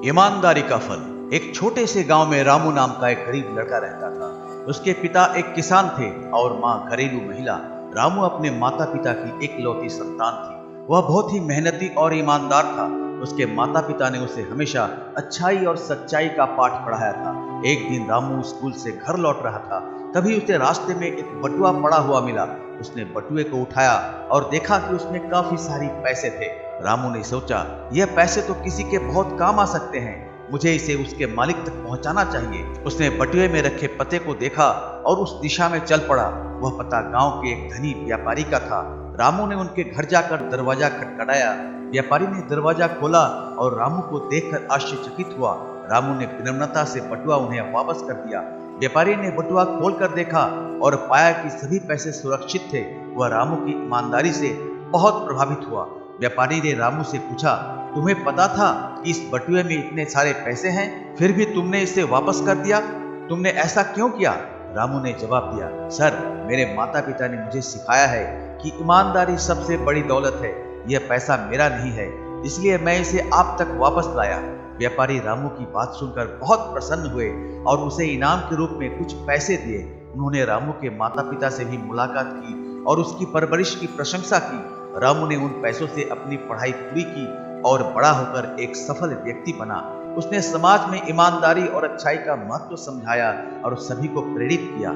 ईमानदारी का फल। एक छोटे से गांव में रामू नाम का एक गरीब लड़का रहता था। उसके पिता एक किसान थे और माँ घरेलू महिला। रामू अपने माता पिता की एकलौती संतान थी। वह बहुत ही मेहनती और ईमानदार था। उसके माता पिता ने उसे हमेशा अच्छाई और सच्चाई का पाठ पढ़ाया था। एक दिन रामू स्कूल से घर लौट रहा था, तभी उसे रास्ते में एक बटुआ पड़ा हुआ मिला। उसने बटुए को उठाया और देखा कि उसमें काफी सारी पैसे थे। रामू ने सोचा, यह पैसे तो किसी के बहुत काम आ सकते हैं, मुझे इसे उसके मालिक तक पहुंचाना चाहिए। उसने बटुए में रखे पते को देखा और उस दिशा में चल पड़ा। वह पता गांव के एक धनी व्यापारी का था। रामू ने उनके घर जाकर दरवाजा खटखटाया। व्यापारी ने दरवाजा खोला और रामू को देखकर आश्चर्यचकित हुआ। रामू ने विनम्रता से बटुआ उन्हें वापस कर दिया। व्यापारी ने बटुआ खोलकर देखा और पाया कि सभी पैसे सुरक्षित थे। वह रामू की ईमानदारी से बहुत प्रभावित हुआ। व्यापारी ने रामू से पूछा, तुम्हें पता था कि इस बटुए में इतने सारे पैसे हैं, फिर भी तुमने इसे वापस कर दिया? तुमने ऐसा क्यों किया? रामू ने जवाब दिया, सर, मेरे माता पिता ने मुझे सिखाया है कि ईमानदारी सबसे बड़ी दौलत है। यह पैसा मेरा नहीं है, इसलिए मैं इसे आप तक वापस लाया। व्यापारी रामू की बात सुनकर बहुत प्रसन्न हुए और उसे इनाम के रूप में कुछ पैसे दिए। उन्होंने रामू के माता पिता से भी मुलाकात की और उसकी परवरिश की प्रशंसा की। रामू ने उन पैसों से अपनी पढ़ाई पूरी की और बड़ा होकर एक सफल व्यक्ति बना। उसने समाज में ईमानदारी और अच्छाई का महत्व समझाया और सभी को प्रेरित किया।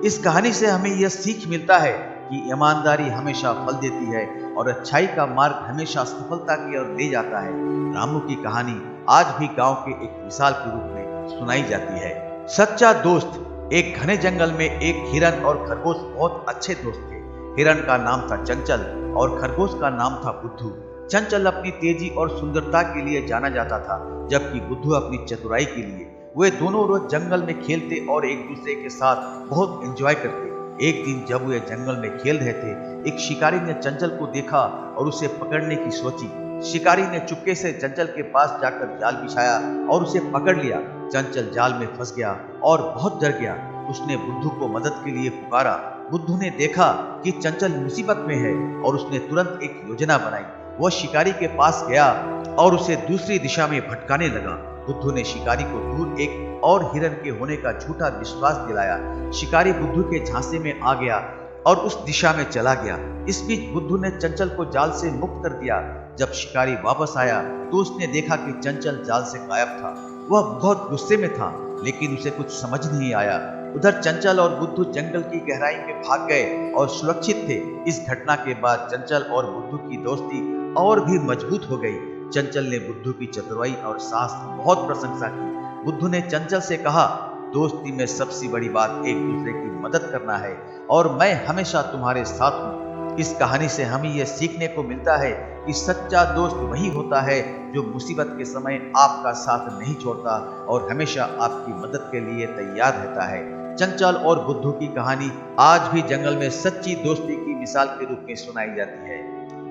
इस कहानी से हमें यह सीख मिलता है कि ईमानदारी हमेशा फल देती है और अच्छाई का मार्ग हमेशा सफलता की ओर ले जाता है। रामू की कहानी आज भी गांव के एक मिसाल के रूप में सुनाई जाती है। सच्चा दोस्त। एक घने जंगल में एक हिरन और खरगोश बहुत अच्छे दोस्त थे। हिरन का नाम था चंचल और खरगोश का नाम था बुद्धू। चंचल अपनी तेजी और सुंदरता के लिए जाना जाता था, जबकि बुद्धू अपनी चतुराई के लिए। वे दोनों रोज जंगल में खेलते और एक दूसरे के साथ बहुत एंजॉय करते। एक दिन जब वे जंगल में खेल रहे थे, एक शिकारी ने चंचल को देखा और उसे पकड़ने की सोची। शिकारी ने चुपके से चंचल के पास जाकर जाल बिछाया और उसे पकड़ लिया। चंचल जाल में फंस गया और बहुत डर गया। उसने बुद्धू को मदद के लिए पुकारा। बुद्धू ने देखा कि चंचल मुसीबत में है और उसने तुरंत एक योजना बनाई। वह शिकारी के पास गया और उसे दूसरी दिशा में भटकाने लगा। बुद्धू ने शिकारी को दूर एक और हिरन के होने का झूठा विश्वास दिलाया। शिकारी बुद्धू के झांसे में आ गया और उस दिशा में चला गया। इस बीच बुद्धू ने चंचल को जाल से मुक्त कर दिया। जब शिकारी वापस आया तो उसने देखा कि चंचल जाल से गायब था। वह बहुत गुस्से में था, लेकिन उसे कुछ समझ नहीं आया। उधर चंचल और बुद्धू जंगल की गहराई में भाग गए और सुरक्षित थे। इस घटना के बाद चंचल और बुद्धू की दोस्ती और भी मजबूत हो गई। चंचल ने बुद्धू की चतुराई और साहस की बहुत प्रशंसा की। बुद्धू ने चंचल से कहा, दोस्ती में सबसे बड़ी बात एक दूसरे की मदद करना है और मैं हमेशा तुम्हारे साथ हूँ। इस कहानी से हमें यह सीखने को मिलता है कि सच्चा दोस्त वही होता है जो मुसीबत के समय आपका साथ नहीं छोड़ता और हमेशा आपकी मदद के लिए तैयार रहता है। चंचल और बुद्धू की कहानी आज भी जंगल में सच्ची दोस्ती की मिसाल के रूप में सुनाई जाती है।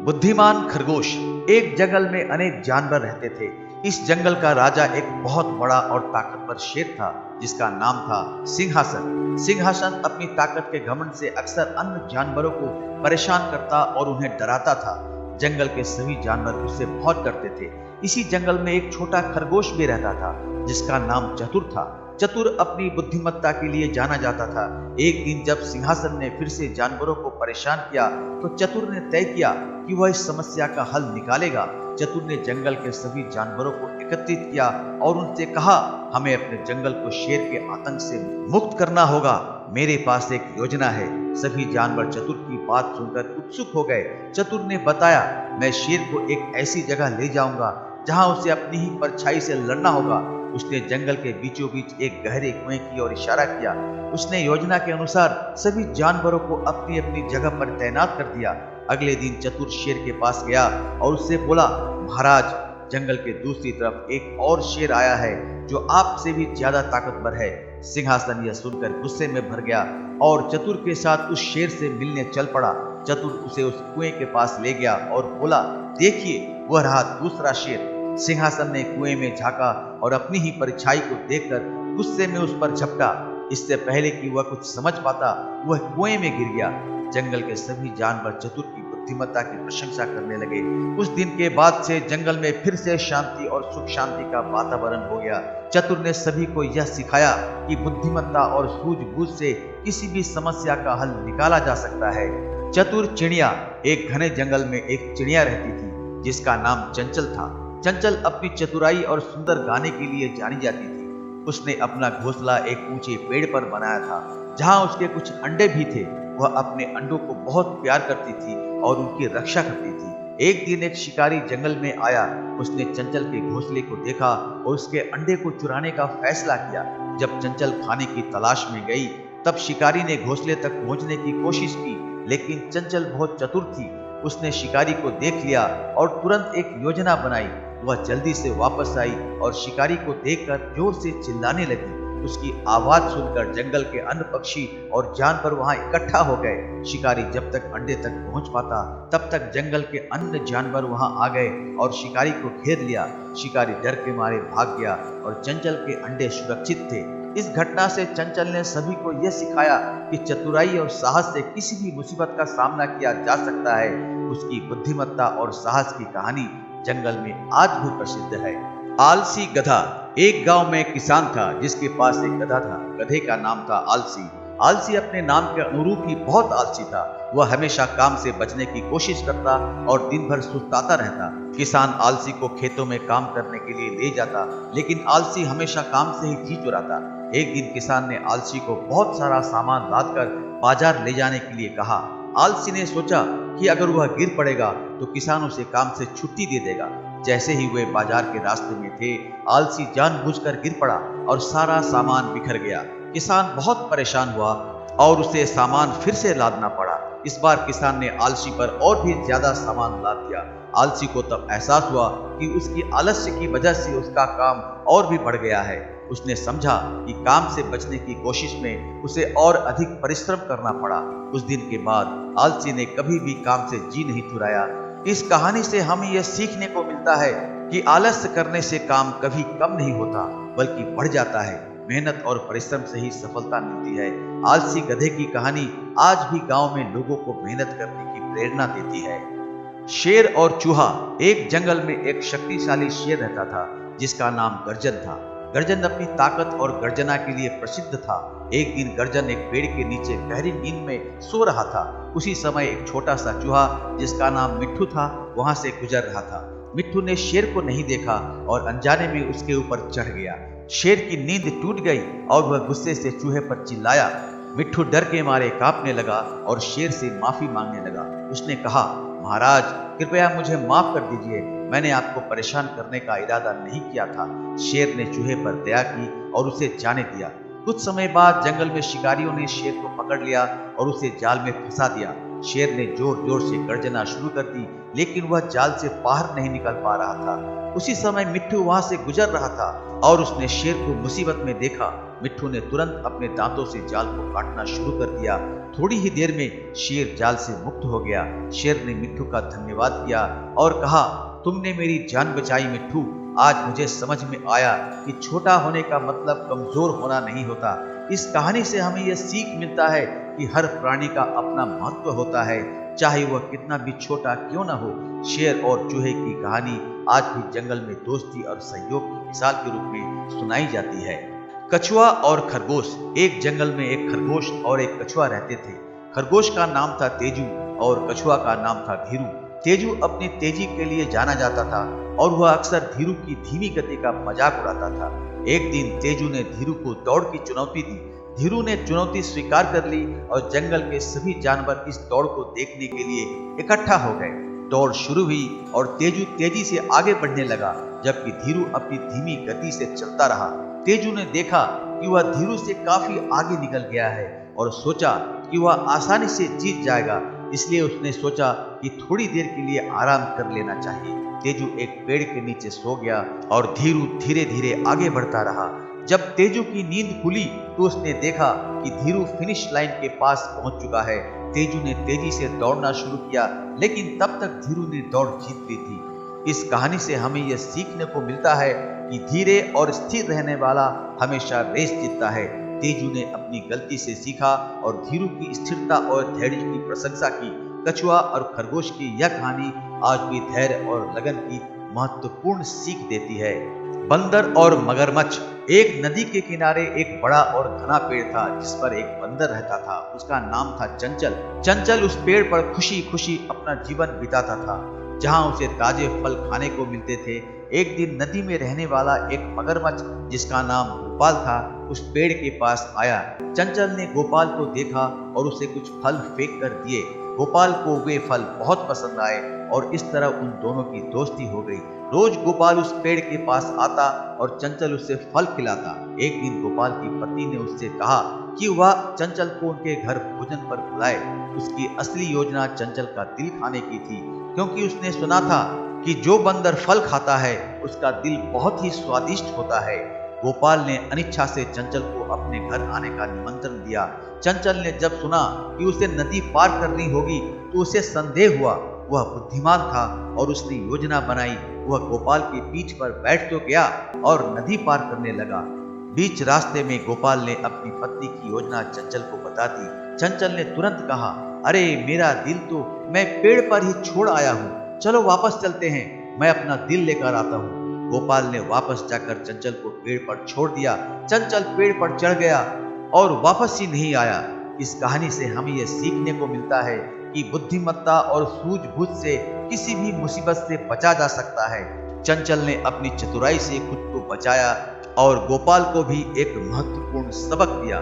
बुद्धिमान खरगोश। एक जंगल में अनेक जानवर रहते थे। इस जंगल का राजा एक बहुत बड़ा और ताकतवर शेर था, जिसका नाम था सिंहासन। सिंहासन अपनी ताकत के घमंड से अक्सर अन्य जानवरों को परेशान करता और उन्हें डराता था। जंगल के सभी जानवर उससे बहुत डरते थे। इसी जंगल में एक छोटा खरगोश भी रहता था, जिसका नाम चतुर था। चतुर अपनी बुद्धिमत्ता के लिए जाना जाता था। एक दिन जब सिंहासन ने फिर से जानवरों को परेशान किया, तो चतुर ने तय किया कि वह इस समस्या का हल निकालेगा। चतुर ने जंगल के सभी जानवरों को एकत्रित किया और उनसे कहा, हमें अपने जंगल को शेर के आतंक से मुक्त करना होगा। मेरे पास एक योजना है। सभी जानवर चतुर की बात सुनकर उत्सुक हो गए। चतुर ने बताया, मैं शेर को एक ऐसी जगह ले जाऊंगा जहां उसे अपनी ही परछाई से लड़ना होगा। उसने जंगल के बीचों बीच एक गहरे कुएं की ओर इशारा किया। उसने योजना के अनुसार सभी जानवरों को अपनी अपनी जगह पर तैनात कर दिया। अगले दिन चतुर शेर के पास गया और उससे बोला, महाराज, जंगल के दूसरी तरफ एक और शेर आया है जो आपसे भी ज्यादा ताकतवर है। सिंहासन यह सुनकर गुस्से में भर गया और चतुर के साथ उस शेर से मिलने चल पड़ा। चतुर उसे उस कुएं के पास ले गया और बोला, देखिए, वह रहा दूसरा शेर। सिंहासन ने कुएं में झांका और अपनी ही परछाई को देखकर गुस्से में उस पर झपटा। इससे पहले कि वह कुछ समझ पाता, वह कुएं में गिर गया। जंगल के सभी जानवर चतुर की बुद्धिमत्ता की प्रशंसा करने लगे। उस दिन के बाद से जंगल में फिर से शांति और सुख शांति का वातावरण हो गया। चतुर ने सभी को यह सिखाया कि बुद्धिमत्ता और सूझबूझ से किसी भी समस्या का हल निकाला जा सकता है। चतुर चिड़िया। एक घने जंगल में एक चिड़िया रहती थी जिसका नाम चंचल था। चंचल अपनी चतुराई और सुंदर गाने के लिए जानी जाती थी। उसने अपना घोंसला एक ऊंचे पेड़ पर बनाया था जहां उसके कुछ अंडे भी थे। वह अपने अंडों को बहुत प्यार करती थी और उनकी रक्षा करती थी। एक दिन एक शिकारी जंगल में आया। उसने चंचल के घोंसले को देखा और उसके अंडे को चुराने का फैसला किया। जब चंचल खाने की तलाश में गई तब शिकारी ने घोंसले तक पहुंचने की कोशिश की, लेकिन चंचल बहुत चतुर थी। उसने शिकारी को देख लिया और तुरंत एक योजना बनाई। वह जल्दी से वापस आई और शिकारी को देखकर जोर से चिल्लाने लगी। उसकी आवाज सुनकर जंगल के अन्य पक्षी और जानवर वहां इकट्ठा हो गए। शिकारी जब तक अंडे तक पहुंच पाता तब तक जंगल के अन्य जानवर वहां आ गए और शिकारी को घेर लिया। शिकारी डर के मारे भाग गया और चंचल के अंडे सुरक्षित थे। इस घटना से चंचल ने सभी को यह सिखाया कि चतुराई और साहस से किसी भी मुसीबत का सामना किया जा सकता है। उसकी बुद्धिमत्ता और साहस की कहानी जंगल में आज भी प्रसिद्ध है। आलसी गधा। एक गांव में एक किसान था जिसके पास एक गधा था। गधे का नाम था आलसी। आलसी अपने नाम के अनुरूप ही बहुत आलसी था। वह हमेशा काम से बचने की कोशिश करता और दिन भर सुस्ताता रहता। किसान आलसी को खेतों में काम करने के लिए ले जाता, लेकिन आलसी हमेशा काम से ही जी चुराता। एक दिन किसान ने आलसी को बहुत सारा सामान लादकर बाजार ले जाने के लिए कहा। आलसी ने सोचा कि अगर वह गिर पड़ेगा तो किसान उसे काम से छुट्टी दे देगा। जैसे ही वे बाजार के रास्ते में थे, आलसी जानबूझकर गिर पड़ा और सारा सामान बिखर गया। किसान बहुत परेशान हुआ और उसे सामान फिर से लादना पड़ा। इस बार किसान ने आलसी पर और भी ज्यादा सामान लाद दिया। आलसी को तब एहसास हुआ कि उसकी आलस्य की वजह से उसका काम और भी बढ़ गया है। उसने समझा कि काम से बचने की कोशिश में उसे और अधिक परिश्रम करना पड़ा। उस दिन के बाद आलसी ने कभी भी काम से जी नहीं चुराया। इस कहानी से हमें यह सीखने को मिलता है कि आलस्य करने से काम कभी कम नहीं होता बल्कि बढ़ जाता है। मेहनत और परिश्रम से ही सफलता मिलती है। आलसी गधे की कहानी आज भी गांव में लोगों को मेहनत करने की प्रेरणा देती है। शेर और चूहा। एक जंगल में एक शक्तिशाली शेर रहता था जिसका नाम गर्जन था। गर्जन अपनी ताकत और गर्जना के लिए प्रसिद्ध था। एक दिन गर्जन एक पेड़ के नीचे गहरी नींद में सो रहा था। उसी समय एक छोटा सा चूहा जिसका नाम मिट्ठू था वहां से गुजर रहा था। मिट्ठू ने शेर को नहीं देखा और अनजाने में उसके ऊपर चढ़ गया। शेर की नींद टूट गई और वह गुस्से से चूहे पर चिल्लाया। मिट्ठू डर के मारे कांपने लगा और शेर से माफी मांगने लगा। उसने कहा, महाराज कृपया मुझे माफ कर दीजिए, मैंने आपको परेशान करने का इरादा नहीं किया था। शेर ने चूहे पर दया की और उसे जाने दिया। कुछ समय बाद जंगल में शिकारियों ने शेर को पकड़ लिया और उसे जाल में फंसा दिया। शेर ने जोर जोर से गर्जना शुरू कर दी, लेकिन वह जाल से बाहर नहीं निकल पा रहा था। उसी समय मिट्ठू वहां से गुजर रहा था और उसने शेर को मुसीबत में देखा। मिट्ठू ने तुरंत अपने दांतों से जाल को काटना शुरू कर दिया। थोड़ी ही देर में शेर जाल से मुक्त हो गया। शेर ने मिट्ठू का धन्यवाद किया और कहा, तुमने मेरी जान बचाई मिट्ठू। आज मुझे समझ में आया कि छोटा होने का मतलब कमजोर होना नहीं होता। इस कहानी से हमें यह सीख मिलता है कि हर प्राणी का अपना महत्व होता है, चाहे वह कितना भी छोटा क्यों न हो। शेर और चूहे की कहानी आज भी जंगल में दोस्ती और सहयोग की मिसाल के रूप में सुनाई जाती है। कछुआ और खरगोश। एक जंगल में एक खरगोश और एक कछुआ रहते थे। खरगोश का नाम था तेजू और कछुआ का नाम था धीरू। तेजू अपनी तेजी के लिए जाना जाता था और वह अक्सर धीरू की धीमी गति का मजाक उड़ाता था। एक दिन तेजू ने धीरू को दौड़ की चुनौती दी। धीरू ने चुनौती स्वीकार कर ली और जंगल के सभी जानवर इस दौड़ को देखने के लिए इकट्ठा हो गए। दौड़ शुरू हुई और तेजू तेजी से आगे बढ़ने लगा, जबकि धीरू अपनी धीमी गति से चलता रहा। तेजू ने देखा कि वह धीरू से काफी आगे निकल गया है और सोचा कि वह आसानी से जीत जाएगा। इसलिए उसने सोचा कि थोड़ी देर के लिए आराम कर लेना चाहिए। तेजू एक पेड़ के नीचे सो गया और धीरू धीरे धीरे आगे बढ़ता रहा। जब तेजू की नींद खुली तो उसने देखा कि धीरू फिनिश लाइन के पास पहुंच चुका है। तेजू ने तेजी से दौड़ना शुरू किया, लेकिन तब तक धीरू ने दौड़ जीत ली थी। इस कहानी से हमें यह सीखने को मिलता है कि धीरे और स्थिर रहने वाला हमेशा रेस जीतता है। तेजू ने अपनी गलती से सीखा और धीरू की स्थिरता और धैर्य की प्रशंसा की। कछुआ और खरगोश की यह कहानी आज भी धैर्य और लगन की महत्वपूर्ण सीख देती है। बंदर और मगरमच्छ। एक नदी के किनारे एक बड़ा और घना पेड़ था जिस पर एक बंदर रहता था। उसका नाम था चंचल। चंचल उस पेड़ पर खुशी खुशी अपना जीवन बिताता था, जहां उसे ताजे फल खाने को मिलते थे। एक दिन नदी में रहने वाला एक मगरमच्छ जिसका नाम गोपाल था, उस पेड़ के पास आया। चंचल ने गोपाल को देखा और उसे कुछ फल फेंक कर दिए। गोपाल को वे फल बहुत पसंद आए और इस तरह उन दोनों की दोस्ती हो गई। रोज गोपाल उस पेड़ के पास आता और चंचल उसे फल खिलाता। एक दिन गोपाल की पत्नी ने उससे कहा कि वह चंचल को उनके घर भोजन पर बुलाए। उसकी असली योजना चंचल का दिल खाने की थी, क्योंकि उसने सुना था कि जो बंदर फल खाता है उसका दिल बहुत ही स्वादिष्ट होता है। गोपाल ने अनिच्छा से चंचल को अपने घर आने का निमंत्रण दिया। चंचल ने जब सुना कि उसे नदी पार करनी होगी तो उसे संदेह हुआ। वह बुद्धिमान था और उसने योजना बनाई। वह गोपाल की पीठ पर बैठ तो गया और नदी पार करने लगा। बीच रास्ते में गोपाल ने अपनी पत्नी की योजना चंचल को बता दी। चंचल ने तुरंत कहा, अरे मेरा दिल तो मैं पेड़ पर ही छोड़ आया हूँ, चलो वापस चलते हैं, मैं अपना दिल लेकर आता हूँ। गोपाल ने वापस जाकर चंचल को पेड़ पर छोड़ दिया। चंचल पेड़ पर चढ़ गया और वापस ही नहीं आया। इस कहानी से हमें यह सीखने को मिलता है कि बुद्धिमत्ता और सूझबूझ से किसी भी मुसीबत से बचा जा सकता है। चंचल ने अपनी चतुराई से खुद को बचाया और गोपाल को भी एक महत्वपूर्ण सबक दिया।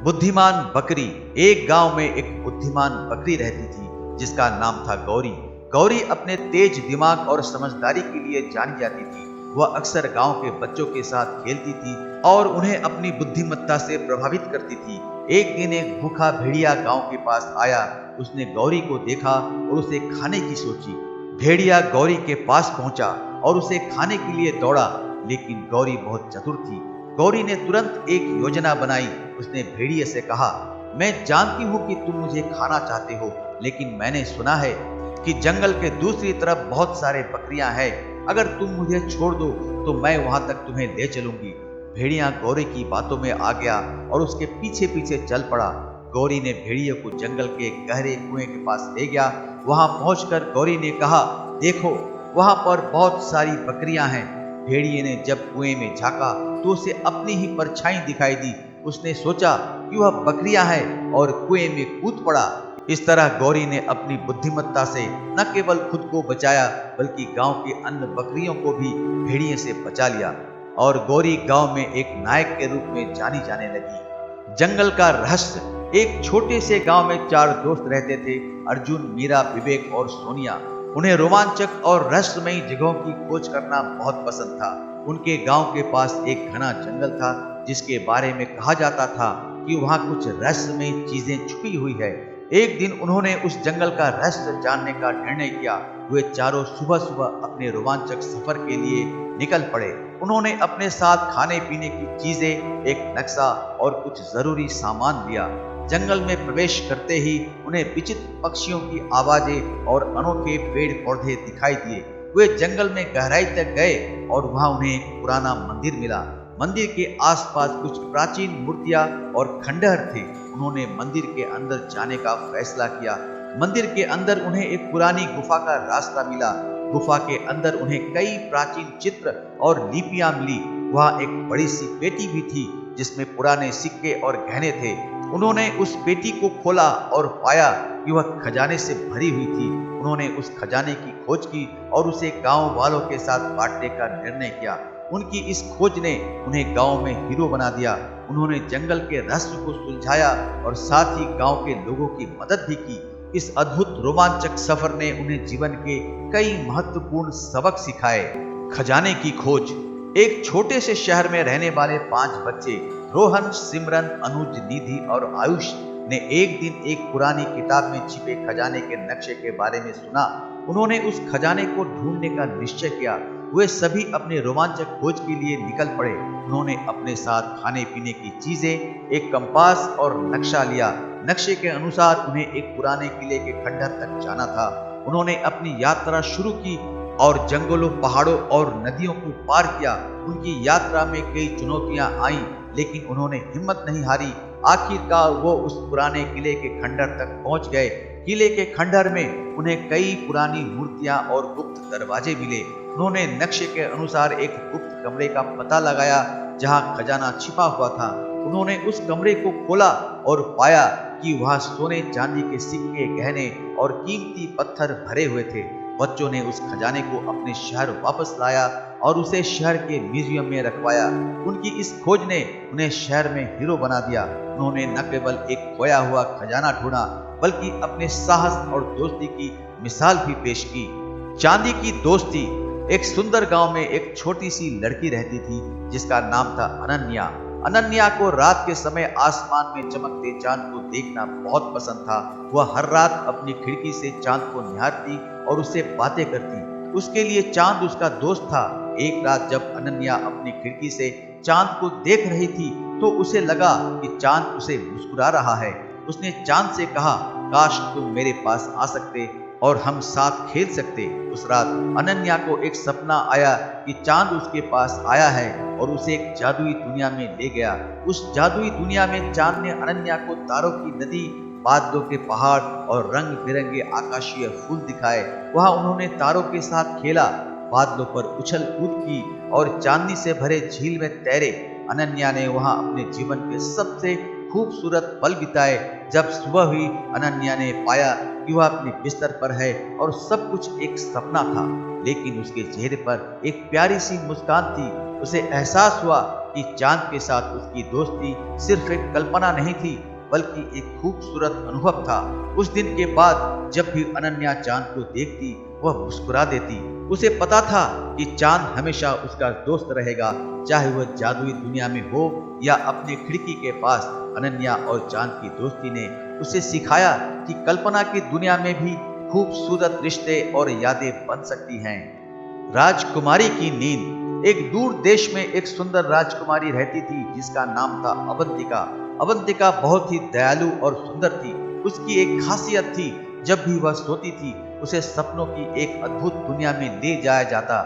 बुद्धिमान बकरी। एक गांव में एक बुद्धिमान बकरी रहती थी जिसका नाम था गौरी। गौरी अपने तेज दिमाग और समझदारी के लिए जानी जाती थी। वह अक्सर गांव के बच्चों के साथ खेलती थी और उन्हें अपनी बुद्धिमत्ता से प्रभावित करती थी। एक दिन एक भूखा भेड़िया गांव के पास आया। उसने गौरी को देखा और उसे खाने की सोची। भेड़िया गौरी के पास पहुंचा और उसे खाने के लिए दौड़ा, लेकिन गौरी बहुत चतुर थी। गौरी ने तुरंत एक योजना बनाई। उसने भेड़िए से कहा, मैं जानती हूँ कि तुम मुझे खाना चाहते हो, लेकिन मैंने सुना है कि जंगल के दूसरी तरफ बहुत सारे बकरियां हैं। अगर तुम मुझे छोड़ दो तो मैं वहां तक तुम्हें ले चलूंगी। भेड़िया गौरी की बातों में आ गया और उसके पीछे पीछे चल पड़ा। गौरी ने भेड़िए को जंगल के गहरे कुएं के पास ले गया। वहां पहुंचकर गौरी ने कहा, देखो वहां पर बहुत सारी बकरियां हैं। भेड़िए ने जब कुएं में झांका तो उसे अपनी ही परछाई दिखाई दी। उसने सोचा कि वह बकरियां हैं और कुएं में कूद पड़ा। इस तरह गौरी ने अपनी बुद्धिमत्ता से न केवल खुद को बचाया बल्कि गांव की अन्य बकरियों को भी भेड़िए से बचा लिया और गौरी गांव में एक नायक के रूप में जानी जाने लगी। जंगल का रहस्य। एक छोटे से गांव में 4 दोस्त रहते थे, अर्जुन, मीरा, विवेक और सोनिया। उन्हें रोमांचक और रहस्यमयी जगहों की खोज करना बहुत पसंद था। उनके गांव के पास एक घना जंगल था जिसके बारे में कहा जाता था कि वहां कुछ रहस्यमयी चीजें छुपी हुई है। एक दिन उन्होंने उस जंगल का रहस्य जानने का निर्णय किया। वे चारों सुबह सुबह अपने रोमांचक सफर के लिए निकल पड़े। उन्होंने अपने साथ खाने पीने की चीजें, एक नक्शा और कुछ जरूरी सामान लिया। जंगल में प्रवेश करते ही उन्हें विचित्र पक्षियों की आवाजें और अनोखे पेड़ पौधे दिखाई दिए। वे जंगल में गहराई तक गए और वहां उन्हें एक पुराना मंदिर मिला। मंदिर के आसपास कुछ प्राचीन मूर्तियां और खंडहर थे। उन्होंने मंदिर के अंदर जाने का फैसला किया। मंदिर के अंदर उन्हें एक पुरानी गुफा का रास्ता मिला। गुफा के अंदर उन्हें कई प्राचीन चित्र और लिपियां मिली। वहां एक बड़ी सी पेटी भी थी जिसमें पुराने सिक्के और गहने थे। उन्होंने उस पेटी को खोला और पाया कि वह खजाने से भरी हुई थी। उन्होंने उस खजाने की खोज की और उसे गांव वालों के साथ बांटने का निर्णय किया। उनकी इस खोज ने उन्हें गांव में हीरो बना दिया। उन्होंने जंगल के रहस्य को सुलझाया और साथ ही गांव के लोगों की मदद भी की। इस अद्भुत रोमांचक सफर ने उन्हें जीवन के कई महत्वपूर्ण सबक सिखाए। खजाने की खोज। एक छोटे से शहर में रहने वाले 5 बच्चे रोहन, सिमरन, अनुज, निधि और आयुष ने एक दिन एक पुरानी किताब में छिपे खजाने के नक्शे के बारे में सुना। उन्होंने उस खजाने को ढूंढने का निश्चय किया। वे सभी अपने रोमांचक खोज के लिए निकल पड़े। उन्होंने अपने साथ खाने पीने की चीजें, एक कंपास और नक्शा लिया। नक्शे के अनुसार उन्हें एक पुराने किले के खंडहर तक जाना था। उन्होंने अपनी यात्रा शुरू की और जंगलों, पहाड़ों और नदियों को पार किया। उनकी यात्रा में कई चुनौतियां आईं, लेकिन उन्होंने हिम्मत नहीं हारी। आखिरकार वो उस पुराने किले के खंडहर तक पहुंच गए। किले के खंडहर में उन्हें कई पुरानी मूर्तियां और गुप्त दरवाजे मिले। उन्होंने नक्शे के अनुसार एक गुप्त कमरे का पता लगाया जहां खजाना छिपा हुआ था। उन्होंने उस कमरे को खोला और पाया कि वहां सोने चांदी के सिक्के, गहने और कीमती पत्थर भरे हुए थे। बच्चों ने उस खजाने को अपने शहर वापस लाया और उसे शहर के म्यूजियम में रखवाया। उनकी इस खोज ने उन्हें शहर में हीरो बना दिया। उन्होंने न केवल एक खोया हुआ खजाना ढूंढा बल्कि अपने साहस और दोस्ती की मिसाल भी पेश की। चांदी की दोस्ती। एक सुंदर गांव में एक छोटी सी लड़की रहती थी जिसका नाम था अनन्या। अनन्या को रात के समय आसमान में चमकते चांद को देखना बहुत पसंद था। वह हर रात अपनी खिड़की से चांद को निहारती और उससे बातें करती। उसके लिए चांद उसका दोस्त था। एक रात जब अनन्या अपनी खिड़की से चांद को देख रही थी तो उसे लगा कि चांद उसे मुस्कुरा रहा है। उसने चांद से कहा, काश तुम मेरे पास आ सकते और हम साथ खेल सकते। उस रात अनन्या को एक सपना आया कि चांद उसके पास आया है और उसे एक जादुई दुनिया में ले गया। उस जादुई दुनिया में चांद ने अनन्या को तारों की नदी, बादलों के पहाड़ और रंग बिरंगे आकाशीय फूल दिखाए। वहां उन्होंने तारों के साथ खेला, बादलों पर उछल कूद की और चांदनी से भरे झील में तैरे। अनन्या ने वहां अपने जीवन के सबसे खूबसूरत पल बिताए। जब सुबह हुई अनन्या ने पाया कि वह अपने बिस्तर पर है और सब कुछ एक सपना था, लेकिन उसके चेहरे पर एक प्यारी सी मुस्कान थी। उसे एहसास हुआ कि चांद के साथ उसकी दोस्ती सिर्फ एक कल्पना नहीं थी बल्कि एक खूबसूरत अनुभव था। उस दिन के बाद जब भी अनन्या चांद को देखती वह मुस्कुरा देती। उसे पता था कि चांद हमेशा उसका दोस्त रहेगा, चाहे वह जादुई दुनिया में हो या अपनी खिड़की के पास। अनन्या और चांद की दोस्ती ने उसे सिखाया कि कल्पना की दुनिया में भी खूबसूरत रिश्ते और यादें बन सकती हैं। राजकुमारी की नींद। एक दूर देश में एक सुंदर राजकुमारी रहती थी जिसका नाम था अवंतिका। अवंतिका बहुत ही दयालु और सुंदर थी। उसकी एक खासियत थी, जब भी वह सोती थी उसे सपनों की एक अद्भुत दुनिया में ले जाया जाता।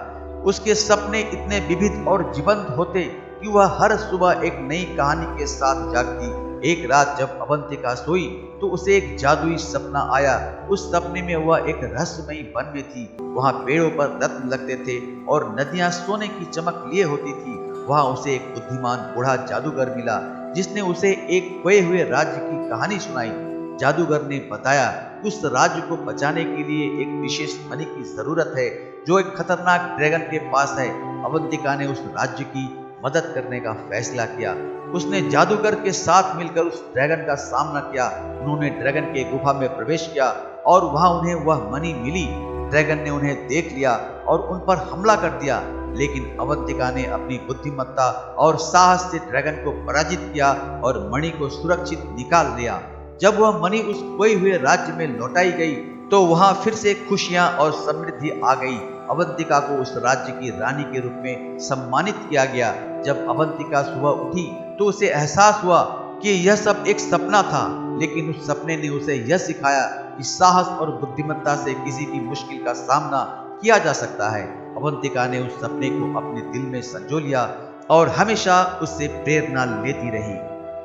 उसके सपने इतने विविध और जीवंत होते कि वह हर सुबह एक नई कहानी के साथ जागती। एक रात जब अवंतिका सोई तो उसे एक जादुई सपना आया। उस सपने में वह एक रहस्यमयी वन में थी। वहां पेड़ों पर रत्न लगते थे और नदियां सोने की चमक लिए होती थी। वहां उसे एक बुद्धिमान बूढ़ा जादूगर मिला जिसने उसे एक खोए हुए राज्य की कहानी सुनाई। जादूगर ने बताया कि उस राज्य को बचाने के लिए एक विशेष मणि की जरूरत है जो एक खतरनाक ड्रैगन के पास है। अवंतिका ने उस राज्य की मदद करने का फैसला किया। उसने जादूगर के साथ मिलकर उस ड्रैगन का सामना किया। उन्होंने ड्रैगन के गुफा में प्रवेश किया और वहां उन्हें वह मणि मिली। ड्रैगन ने उन्हें देख लिया और उन पर हमला कर दिया, लेकिन अवंतिका ने अपनी बुद्धिमत्ता और साहस से ड्रैगन को पराजित किया और मणि को सुरक्षित निकाल लिया। जब वह मणि उस खोए हुए राज्य में लौटाई गई तो वहां फिर से खुशियां और समृद्धि आ गई। अवंतिका को उस राज्य की रानी के रूप में सम्मानित किया गया। जब अवंतिका सुबह उठी तो उसे एहसास हुआ कि यह सब एक सपना था, लेकिन उस सपने ने उसे यह सिखाया कि साहस और बुद्धिमत्ता से किसी भी मुश्किल का सामना किया जा सकता है। अवंतिका ने उस सपने को अपने दिल में संजो लिया और हमेशा उससे प्रेरणा लेती रही।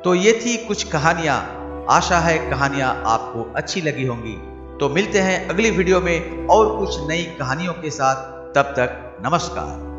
तो ये थी कुछ कहानियां। आशा है कहानियां आपको अच्छी लगी होंगी। तो मिलते हैं अगली वीडियो में और कुछ नई कहानियों के साथ। तब तक नमस्कार।